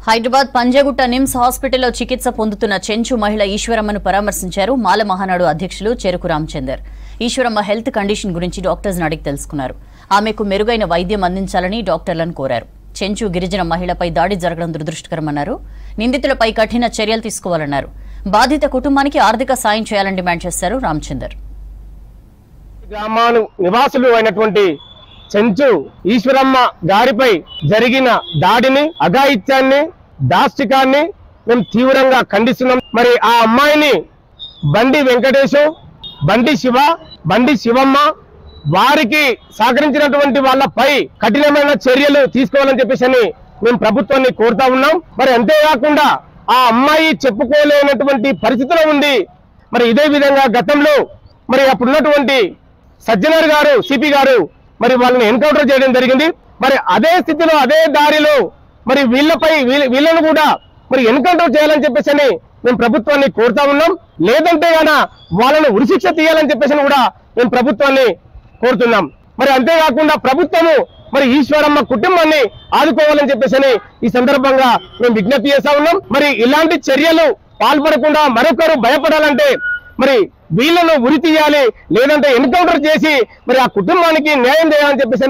హైదరాబాద్ పంజగుట్ట నిమ్స్ హాస్పిటల్లో చికిత్స పొందుతున్న చెంచు మహిళ ఈశ్వరమ్మను పరామర్శించారు మాల మహానాడు అధ్యక్షులు చెరుకు రామచందర్. ఈశ్వరమ్మ హెల్త్ కండిషన్ గురించి డాక్టర్స్ అడిగి తెలుసుకున్నారు. ఆమెకు మెరుగైన వైద్యం అందించాలని డాక్టర్లను కోరారు. చెంచు గిరిజన మహిళపై దాడి జరగడం దురదృష్టకరమన్నారు. నిందితులపై కఠిన చర్యలు తీసుకోవాలన్నారు. బాధిత కుటుంబానికి ఆర్థిక సాయం చేయాలని డిమాండ్ చేశారు రామచందర్. గ్రామాలు నివాసులు అయినటువంటి చెంచు ఈశ్వరమ్మ గారిపై జరిగిన దాడిని, అఘాయిత్యాన్ని, దాష్టికాన్ని మేము తీవ్రంగా ఖండిస్తున్నాం. మరి ఆ అమ్మాయిని బండి వెంకటేశం, బండి శివ, బండి శివమ్మ వారికి సహకరించినటువంటి వాళ్ళపై కఠినమైన చర్యలు తీసుకోవాలని చెప్పేసి మేము ప్రభుత్వాన్ని కోరుతా ఉన్నాం. మరి అంతేకాకుండా ఆ అమ్మాయి చెప్పుకోలేనటువంటి పరిస్థితిలో ఉంది. మరి ఇదే విధంగా గతంలో మరి అప్పుడున్నటువంటి సజ్జనర్ గారు, సిపి గారు మరి వాళ్ళని ఎన్కౌంటర్ చేయడం జరిగింది. మరి అదే స్థితిలో, అదే దారిలో మరి వీళ్ళను కూడా మరి ఎన్కౌంటర్ చేయాలని చెప్పేసి మేము ప్రభుత్వాన్ని కోరుతా ఉన్నాం. లేదంటే గాన వాళ్ళని ఉరిశిక్ష తీయాలని చెప్పేసి కూడా మేము ప్రభుత్వాన్ని కోరుతున్నాం. మరి అంతేకాకుండా ప్రభుత్వము మరి ఈశ్వరమ్మ కుటుంబాన్ని ఆదుకోవాలని చెప్పేసి ఈ సందర్భంగా మేము విజ్ఞప్తి చేస్తా ఉన్నాం. మరి ఇలాంటి చర్యలు పాల్పడకుండా మరొకరు భయపడాలంటే మరి వీళ్ళను ఉరి తీయాలి, లేదంటే ఎన్కౌంటర్ చేసి మరి ఆ కుటుంబానికి న్యాయం చేయాలని చెప్పేసి